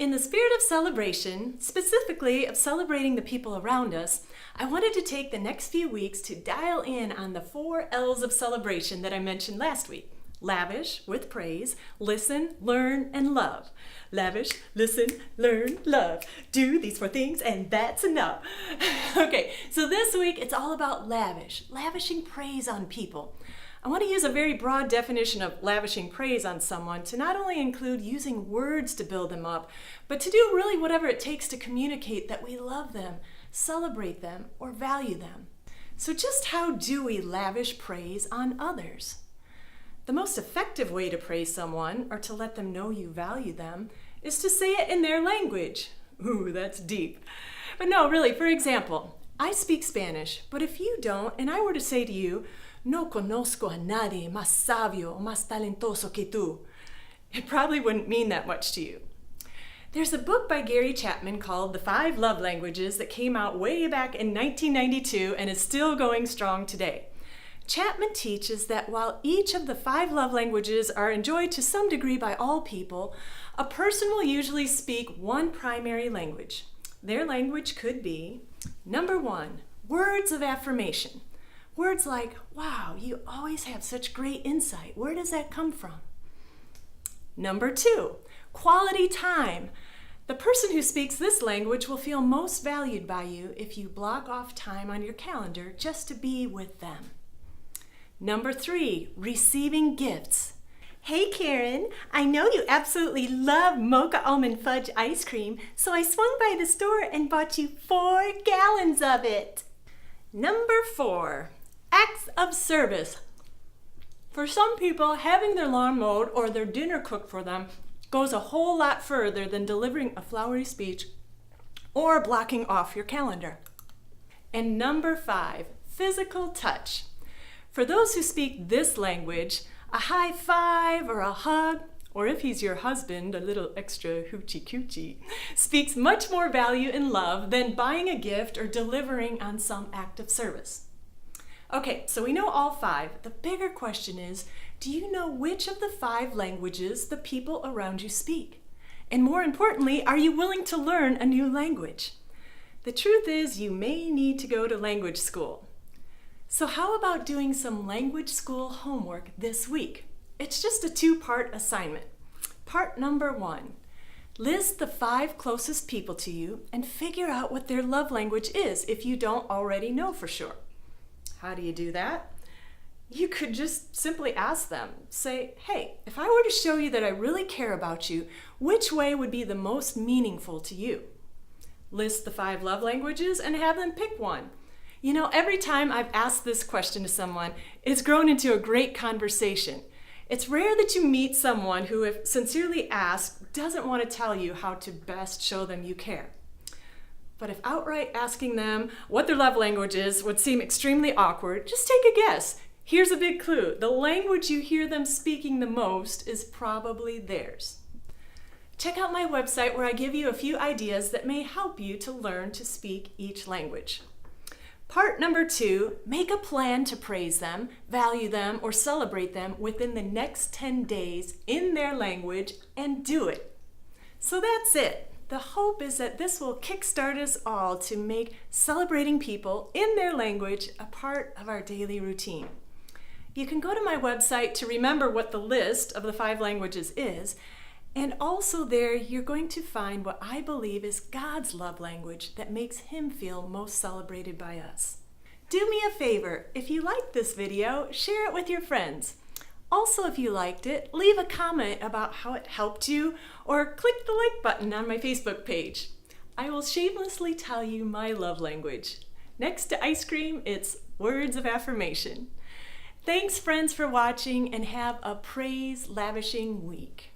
In the spirit of celebration, specifically of celebrating the people around us, I wanted to take the next few weeks to dial in on the 4 L's of celebration that I mentioned last week. Lavish, with praise, listen, learn, and love. Lavish, listen, learn, love. Do these 4 things and that's enough. Okay, so this week it's all about lavishing praise on people. I want to use a very broad definition of lavishing praise on someone to not only include using words to build them up, but to do really whatever it takes to communicate that we love them, celebrate them, or value them. So just how do we lavish praise on others? The most effective way to praise someone, or to let them know you value them, is to say it in their language. Ooh, that's deep. But no, really, for example, I speak Spanish, but if you don't, and I were to say to you, "No conozco a nadie más sabio o más talentoso que tú," it probably wouldn't mean that much to you. There's a book by Chapman called The 5 Love Languages that came out way back in 1992 and is still going strong today. Chapman teaches that while each of the 5 love languages are enjoyed to some degree by all people, a person will usually speak one primary language. Their language could be, number 1, words of affirmation. Words like, "Wow, you always have such great insight. Where does that come from?" Number 2, quality time. The person who speaks this language will feel most valued by you if you block off time on your calendar just to be with them. Number 3, receiving gifts. "Hey Karen, I know you absolutely love mocha almond fudge ice cream, so I swung by the store and bought you 4 gallons of it." Number 4, acts of service. For some people, having their lawn mowed or their dinner cooked for them goes a whole lot further than delivering a flowery speech or blocking off your calendar. And number 5, physical touch. For those who speak this language, a high five or a hug, or if he's your husband, a little extra hoochie coochie, speaks much more value and love than buying a gift or delivering on some act of service. Okay, so we know all 5. The bigger question is, do you know which of the 5 languages the people around you speak? And more importantly, are you willing to learn a new language? The truth is, you may need to go to language school. So how about doing some language school homework this week? It's just a 2-part assignment. Part number 1, list the 5 closest people to you and figure out what their love language is if you don't already know for sure. How do you do that? You could just simply ask them. Say, "Hey, if I were to show you that I really care about you, which way would be the most meaningful to you?" List the 5 love languages and have them pick one. You know, every time I've asked this question to someone, it's grown into a great conversation. It's rare that you meet someone who, if sincerely asked, doesn't want to tell you how to best show them you care. But if outright asking them what their love language is would seem extremely awkward, just take a guess. Here's a big clue. The language you hear them speaking the most is probably theirs. Check out my website where I give you a few ideas that may help you to learn to speak each language. Part number 2, make a plan to praise them, value them, or celebrate them within the next 10 days in their language, and do it. So that's it. The hope is that this will kickstart us all to make celebrating people in their language a part of our daily routine. You can go to my website to remember what the list of the 5 languages is, and also there you're going to find what I believe is God's love language that makes Him feel most celebrated by us. Do me a favor, if you liked this video, share it with your friends. Also, if you liked it, leave a comment about how it helped you or click the like button on my Facebook page. I will shamelessly tell you my love language. Next to ice cream, it's words of affirmation. Thanks, friends, for watching, and have a praise-lavishing week.